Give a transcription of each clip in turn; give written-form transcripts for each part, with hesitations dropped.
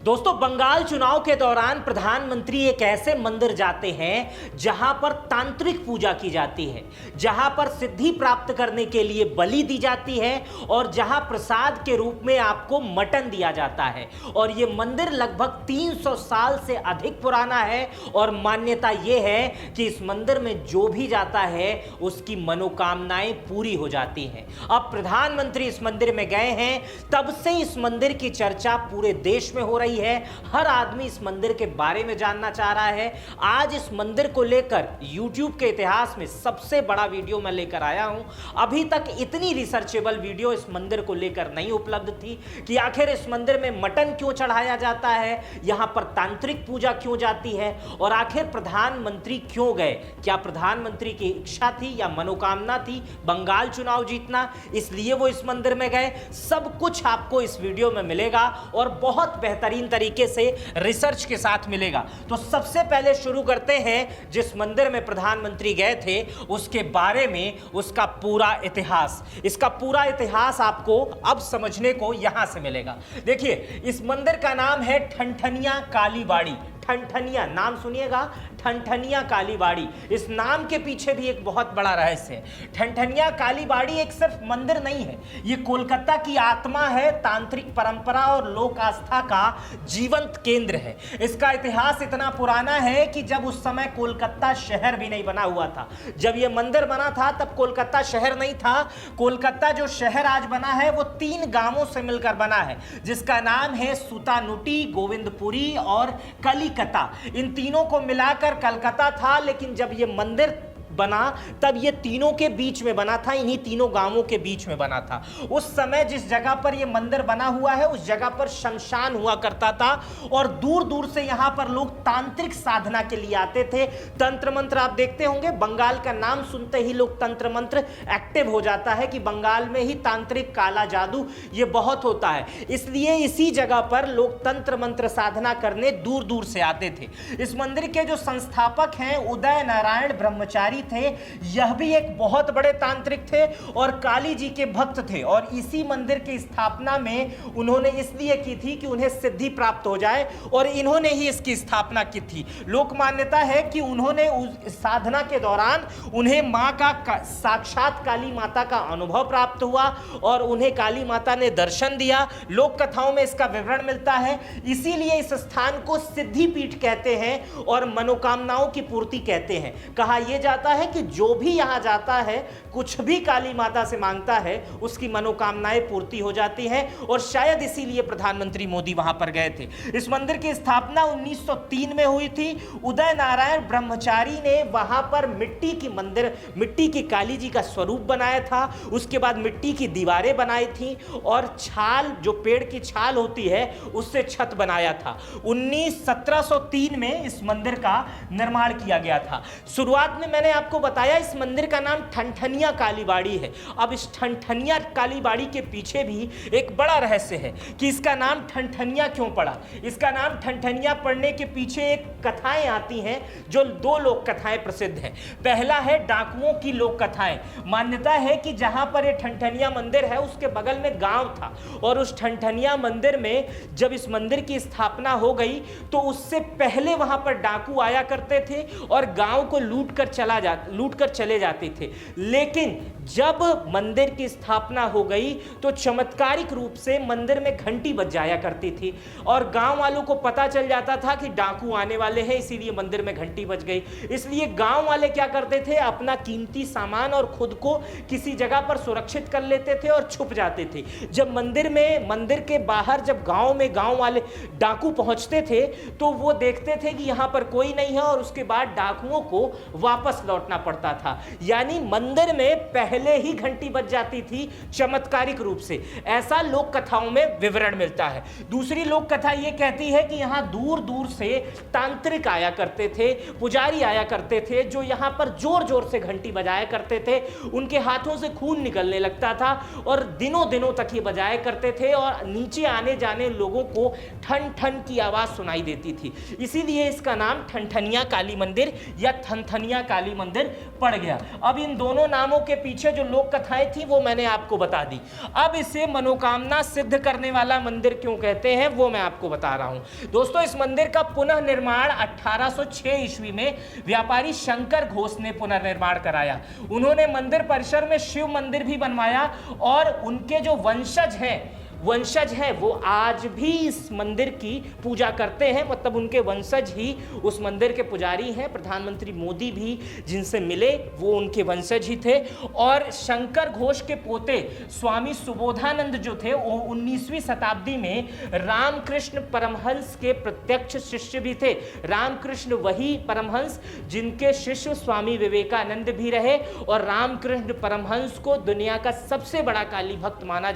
दोस्तों, बंगाल चुनाव के दौरान प्रधानमंत्री एक ऐसे मंदिर जाते हैं जहां पर तांत्रिक पूजा की जाती है, जहां पर सिद्धि प्राप्त करने के लिए बलि दी जाती है और जहां प्रसाद के रूप में आपको मटन दिया जाता है। और यह मंदिर लगभग 300 साल से अधिक पुराना है और मान्यता यह है कि इस मंदिर में जो भी जाता है उसकी मनोकामनाएं पूरी हो जाती हैं। अब प्रधानमंत्री इस मंदिर में गए हैं, तब से इस मंदिर की चर्चा पूरे देश में हो रही है। हर आदमी इस मंदिर के बारे में जानना चाह रहा है। आज इस मंदिर को लेकर YouTube के इतिहास में सबसे बड़ा वीडियो मैं लेकर आया हूं। अभी तक इतनी रिसर्चेबल वीडियो इस मंदिर को लेकर नहीं उपलब्ध थी कि आखिर इस मंदिर में मटन क्यों चढ़ाया जाता है, यहां पर तांत्रिक पूजा क्यों जाती है और आखिर प्रधानमंत्री क्यों गए। क्या प्रधानमंत्री की इच्छा थी या मनोकामना थी बंगाल चुनाव जीतना, इसलिए वो इस मंदिर में गए। सब कुछ आपको इस वीडियो में मिलेगा और बहुत बेहतरीन तरीके से रिसर्च के साथ मिलेगा। तो सबसे पहले शुरू करते हैं जिस मंदिर में प्रधानमंत्री गए थे उसके बारे में, उसका पूरा इतिहास। इसका पूरा इतिहास आपको अब समझने को यहां से मिलेगा। देखिए, इस मंदिर का नाम है ठनठनिया काली बाड़ी। ठनठनिया नाम सुनिएगा, ठनठनिया काली बाड़ी। इस नाम के पीछे भी एक बहुत बड़ा रहस्य है। ठनठनिया काली बाड़ी एक सिर्फ मंदिर नहीं है, ये कोलकाता की आत्मा है, तांत्रिक परंपरा और लोक आस्था का जीवंत केंद्र है। इसका इतिहास इतना पुराना है कि जब उस समय कोलकाता शहर भी नहीं बना हुआ था, जब यह मंदिर बना था तब कोलकाता शहर नहीं था। कोलकाता जो शहर आज बना है वो 3 गांवों से मिलकर बना है, जिसका नाम है सुतानुटी, गोविंदपुरी और कली। इन तीनों को मिलाकर कलकत्ता था, लेकिन जब यह मंदिर बना तब ये तीनों के बीच में बना था, इन्हीं तीनों गांवों के बीच में बना था। उस समय जिस जगह पर ये मंदिर बना हुआ है उस जगह पर शमशान हुआ करता था और दूर दूर से यहां पर लोग तांत्रिक साधना के लिए आते थे। तंत्र मंत्र आप देखते होंगे, बंगाल का नाम सुनते ही लोग तंत्र मंत्र एक्टिव हो जाता है कि बंगाल में ही तांत्रिक काला जादू ये बहुत होता है, इसलिए इसी जगह पर लोग तंत्र मंत्र साधना करने दूर दूर से आते थे। इस मंदिर के जो संस्थापक हैं उदय नारायण ब्रह्मचारी थे, यह भी एक बहुत बड़े तांत्रिक थे और काली जी के भक्त थे और इसी मंदिर की स्थापना में उन्होंने इसलिए की थी कि उन्हें सिद्धि प्राप्त हो जाए और इन्होंने ही इसकी स्थापना की थी। लोक मान्यता है कि उन्होंने उस साधना के दौरान उन्हें मां का साक्षात काली माता का अनुभव प्राप्त हुआ और उन्हें काली माता ने दर्शन दिया। लोक कथाओं में इसका विवरण मिलता है, इसीलिए इस स्थान को सिद्धि पीठ कहते हैं और मनोकामनाओं की पूर्ति कहते हैं। कहा यह जाता है कि जो भी यहां जाता है, कुछ भी काली माता से मांगता है, उसकी मनोकामनाएं पूर्ति हो जाती हैं और शायद इसीलिए प्रधानमंत्री मोदी वहां पर गए थे। इस मंदिर की स्थापना 1903 में हुई थी। उदय नारायण ब्रह्मचारी ने वहां पर मिट्टी की काली जी का स्वरूप बनाया था। उसके बाद मिट्टी की दीवारें बनाई थी और छाल, जो पेड़ की छाल होती है, उससे छत बनाया था। 1703 में इस मंदिर का निर्माण किया गया था। शुरुआत में मैंने आपको बताया इस मंदिर का नाम ठनठनिया काली बाड़ी है। अब इस ठनठनिया काली बाड़ी के पीछे भी एक बड़ा रहस्य है कि इसका नाम ठनठनिया क्यों पड़ा। इसका नाम ठनठनिया पड़ने के पीछे एक कथाएं आती हैं, जो 2 लोक कथाएं प्रसिद्ध हैं। पहला है डाकुओं की लोक कथाएं। मान्यता है कि जहां पर यह ठनठनिया मंदिर है उसके बगल में गांव था और उस ठनठनिया मंदिर में जब इस मंदिर की स्थापना हो गई तो उससे पहले वहां पर डाकू आया करते थे और गांव को लूट कर चले जाते थे। लेकिन जब मंदिर की स्थापना हो गई तो चमत्कारिक रूप से मंदिर में घंटी बज जाया करती थी और गांव वालों को पता चल जाता था कि डाकू आने वाले हैं, इसीलिए मंदिर में घंटी बज गई। इसलिए गांव वाले क्या करते थे, अपना कीमती सामान और खुद को किसी जगह पर सुरक्षित कर लेते थे और छुप जाते थे। जब मंदिर के बाहर जब गांव वाले डाकू पहुंचते थे तो वो देखते थे कि यहां पर कोई नहीं है और उसके बाद डाकुओं को वापस लौटना पड़ता था। यानी मंदिर में पहले ही घंटी बज जाती थी चमत्कारिक रूप से, ऐसा लोक कथाओं में विवरण मिलता है। दूसरी लोक कथा यह कहती है कि यहां दूर दूर से तांत्रिक आया करते थे, पुजारी आया करते थे, जो यहां पर जोर जोर से घंटी बजाया करते थे। उनके हाथों से खून निकलने लगता था और दिनों दिनों तक ये बजाया करते थे और नीचे आने जाने लोगों को ठन ठन की आवाज सुनाई देती थी। इसीलिए इसका नाम ठनठनिया काली मंदिर या ठनठनिया काली मंदिर पड़ गया। अब इन दोनों नामों के पीछे पीछे जो लोक कथाएं थी वो मैंने आपको बता दी। अब इसे मनोकामना सिद्ध करने वाला मंदिर क्यों कहते हैं वो मैं आपको बता रहा हूं। दोस्तों, इस मंदिर का पुनः निर्माण 1806 ईस्वी में व्यापारी शंकर घोष ने पुनर्निर्माण कराया। उन्होंने मंदिर परिसर में शिव मंदिर भी बनवाया और उनके जो वंशज हैं वो आज भी इस मंदिर की पूजा करते हैं, मतलब उनके वंशज ही उस मंदिर के पुजारी हैं। प्रधानमंत्री मोदी भी जिनसे मिले वो उनके वंशज ही थे। और शंकर घोष के पोते स्वामी सुबोधानंद जो थे वो 19वीं शताब्दी में रामकृष्ण परमहंस के प्रत्यक्ष शिष्य भी थे। रामकृष्ण वही परमहंस जिनके शिष्य स्वामी विवेकानंद भी रहे, और रामकृष्ण परमहंस को दुनिया का सबसे बड़ा काली भक्त माना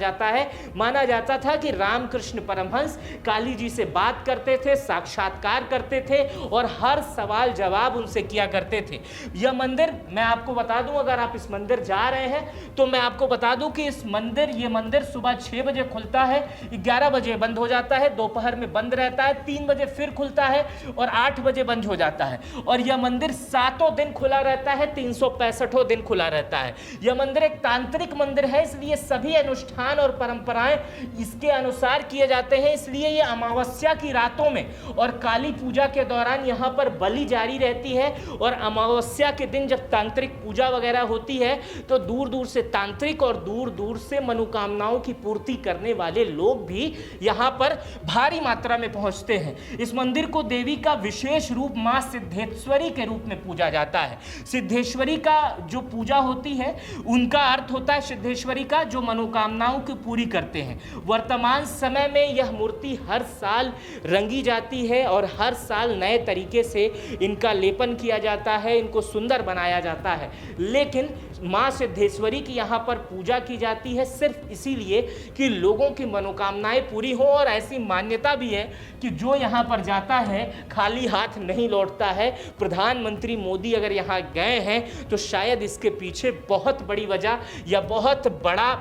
जाता था कि रामकृष्ण परमहंस काली जी से बात करते थे, साक्षात्कार करते थे और हर सवाल जवाब उनसे किया करते थे। यह मंदिर मैं आपको बता दूं, अगर आप इस मंदिर जा रहे हैं तो मैं आपको बता दूं कि ये मंदिर सुबह 6 बजे खुलता है, 11 बजे बंद हो जाता है, दोपहर में बंद रहता है, 3 बजे फिर खुलता है और 8 बजे बंद हो जाता है। और यह मंदिर 7 दिन खुला रहता है, 365 दिन खुला रहता है। यह मंदिर एक तांत्रिक मंदिर है, इसलिए सभी अनुष्ठान और परंपराएं इसके अनुसार किए जाते हैं। इसलिए ये अमावस्या की रातों में और काली पूजा के दौरान यहाँ पर बलि जारी रहती है। और अमावस्या के दिन जब तांत्रिक पूजा वगैरह होती है तो दूर दूर से तांत्रिक और दूर दूर से मनोकामनाओं की पूर्ति करने वाले लोग भी यहाँ पर भारी मात्रा में पहुँचते हैं। इस मंदिर को देवी का विशेष रूप माँ सिद्धेश्वरी के रूप में पूजा जाता है। सिद्धेश्वरी का जो पूजा होती है उनका अर्थ होता है सिद्धेश्वरी का जो मनोकामनाओं को पूरी करते हैं। वर्तमान समय में यह मूर्ति हर साल रंगी जाती है और हर साल नए तरीके से इनका लेपन किया जाता है, इनको सुंदर बनाया जाता है। लेकिन माँ सिद्धेश्वरी की यहाँ पर पूजा की जाती है सिर्फ इसीलिए कि लोगों की मनोकामनाएं पूरी हो। और ऐसी मान्यता भी है कि जो यहाँ पर जाता है खाली हाथ नहीं लौटता है। प्रधानमंत्री मोदी अगर यहाँ गए हैं तो शायद इसके पीछे बहुत बड़ी वजह या बहुत बड़ा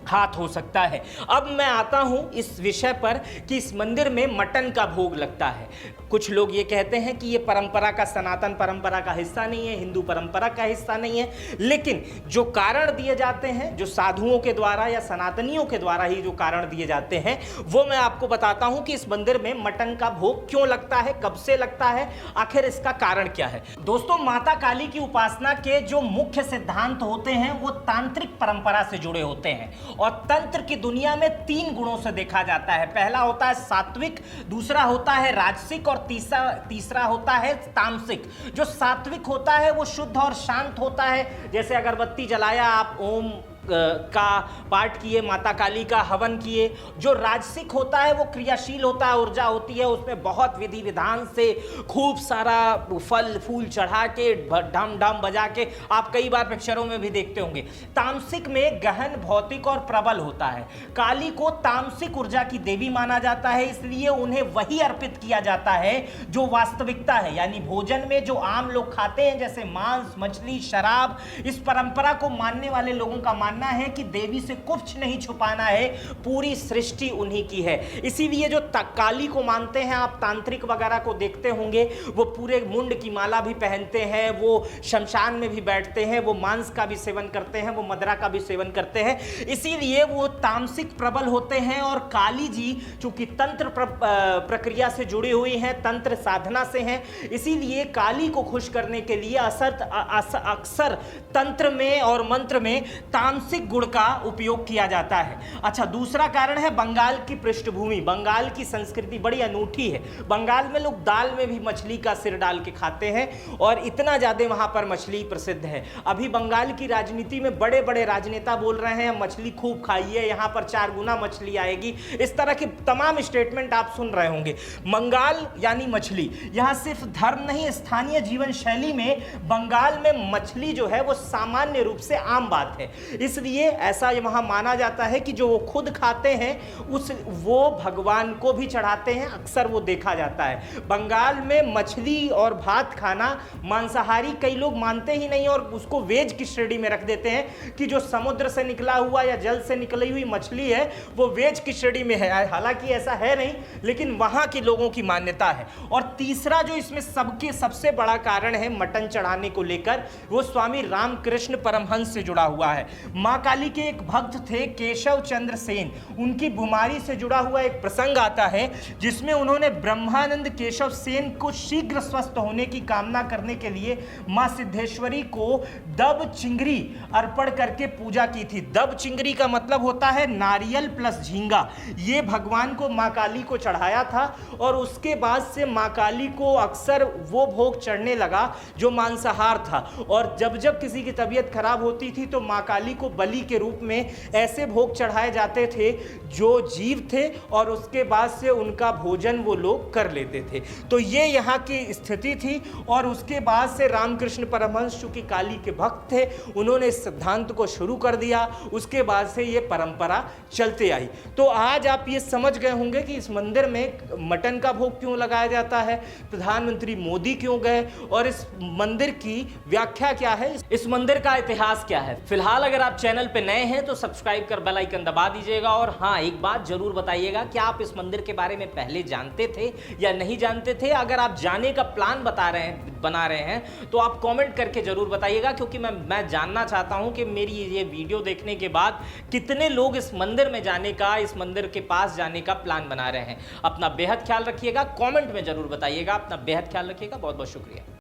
हाथ हो सकता है। अब मैं आता हूं इस विषय पर कि इस मंदिर में मटन का भोग लगता है। कुछ लोग ये कहते हैं कि ये परंपरा का, सनातन परंपरा का हिस्सा नहीं है, हिंदू परंपरा का हिस्सा नहीं है। लेकिन जो कारण दिए जाते हैं, जो साधुओं के द्वारा या सनातनियों के द्वारा ही जो कारण दिए जाते हैं, वो मैं आपको बताता हूं कि इस मंदिर में मटन का भोग क्यों लगता है, कब से लगता है, आखिर इसका कारण क्या है। दोस्तों, माता काली की उपासना के जो मुख्य सिद्धांत होते हैं वो तांत्रिक परंपरा से जुड़े होते हैं। और तंत्र की दुनिया में 3 गुणों से देखा जाता है। पहला होता है सात्विक, दूसरा होता है राजसिक और तीसरा होता है तामसिक। जो सात्विक होता है वो शुद्ध और शांत होता है, जैसे अगरबत्ती जलाया, आप ओम का पाठ किए, माता काली का हवन किए। जो राजसिक होता है वो क्रियाशील होता है, ऊर्जा होती है, उसमें बहुत विधि विधान से खूब सारा फल फूल चढ़ा के, ढम ढम बजा के, आप कई बार पिक्चरों में भी देखते होंगे। तामसिक में गहन, भौतिक और प्रबल होता है। काली को तामसिक ऊर्जा की देवी माना जाता है, इसलिए उन्हें वही अर्पित किया जाता है जो वास्तविकता है। यानी भोजन में जो आम लोग खाते हैं जैसे मांस, मछली, शराब, इस परंपरा को मानने वाले लोगों का मानना है कि देवी से कुछ नहीं छुपाना है, पूरी सृष्टि उन्हीं की है। इसीलिए जो काली को मानते हैं, आप तांत्रिक वगैरह को देखते होंगे, वो पूरे मुंड की माला भी पहनते हैं, वो शमशान में भी बैठते हैं, वो मांस का भी सेवन करते हैं, वो मदिरा का भी सेवन करते हैं। इसीलिए वो तामसिक प्रबल होते हैं। और काली जी चूंकि तंत्र प्रक्रिया से जुड़ी हुई हैं, तंत्र साधना से हैं, इसीलिए काली को खुश करने के लिए अक्सर तंत्र में और मंत्र में तामसिक गुण का उपयोग किया जाता है। अच्छा, दूसरा कारण है बंगाल की पृष्ठभूमि। बंगाल की संस्कृति बड़ी अनूठी है। बंगाल में लोग दाल में भी मछली का सिर डाल के खाते हैं और इतना ज्यादा वहां पर मछली प्रसिद्ध है। अभी बंगाल की राजनीति में बड़े बड़े राजनेता बोल रहे हैं मछली खूब खाइए, यहां पर 4 गुना मछली आएगी। इस तरह के तमाम स्टेटमेंट आप सुन रहे होंगे। बंगाल यानी मछली, यहां सिर्फ धर्म नहीं, स्थानीय जीवन शैली में बंगाल में मछली जो है वो सामान्य रूप से आम बात है। इसलिए ऐसा वहां माना जाता है कि जो वो खुद खाते हैं वो भगवान को भी चढ़ाते हैं, अक्सर वो देखा जाता है। बंगाल में मछली और भात खाना मांसाहारी कई लोग मानते ही नहीं और उसको वेज की श्रेणी में रख देते हैं कि जो समुद्र से निकला हुआ या जल से निकली हुई मछली है वो वेज की श्रेणी में है। हालांकि ऐसा है नहीं, लेकिन वहां के लोगों की मान्यता है। और तीसरा जो इसमें सबसे बड़ा कारण है मटन चढ़ाने को लेकर, वो स्वामी रामकृष्ण परमहंस से जुड़ा हुआ है। मां काली के एक भक्त थे केशव चंद्र सेन, उनकी बीमारी से जुड़ा हुआ एक प्रसंग आता है जिसमें उन्होंने ब्रह्मानंद केशव सेन को शीघ्र स्वस्थ होने की कामना करने के लिए मां सिद्धेश्वरी को दब चिंगरी अर्पण करके पूजा की थी। दब चिंगरी का मतलब होता है नारियल प्लस झींगा। ये भगवान को मां काली को चढ़ाया था और उसके बाद से मां काली को अक्सर वो भोग चढ़ने लगा जो मांसाहार था। और जब जब किसी की तबीयत खराब होती थी तो मां काली को बलि के रूप में ऐसे भोग चढ़ाए जाते थे जो जीव थे और उसके बाद से उनका भोजन वो लोग कर लेते थे। तो ये यहाँ की स्थिति थी। और उसके बाद से रामकृष्ण परमहंस चूंकि काली के भक्त थे, उन्होंने इस सिद्धांत को शुरू कर दिया। उसके बाद से ये परंपरा चलते आई। तो आज आप ये समझ गए होंगे कि इस मंदिर में मटन का भोग क्यों लगाया जाता है, प्रधानमंत्री मोदी क्यों गए और इस मंदिर की व्याख्या क्या है, इस मंदिर का इतिहास क्या है। फिलहाल अगर आप चैनल पे नए हैं तो सब्सक्राइब कर बेल आइकन दबा दीजिएगा। और हाँ, एक बात जरूर बताइएगा कि आप इस मंदिर के बारे में पहले जानते थे या नहीं जानते थे। अगर आप जाने का प्लान बना रहे हैं तो आप कमेंट करके जरूर बताइएगा, क्योंकि मैं जानना चाहता हूं कि मेरी ये वीडियो देखने के बाद कितने लोग इस मंदिर में जाने का, इस मंदिर के पास जाने का प्लान बना रहे हैं। अपना बेहद ख्याल रखिएगा, कमेंट में जरूर बताइएगा। अपना बेहद ख्याल रखिएगा। बहुत बहुत शुक्रिया।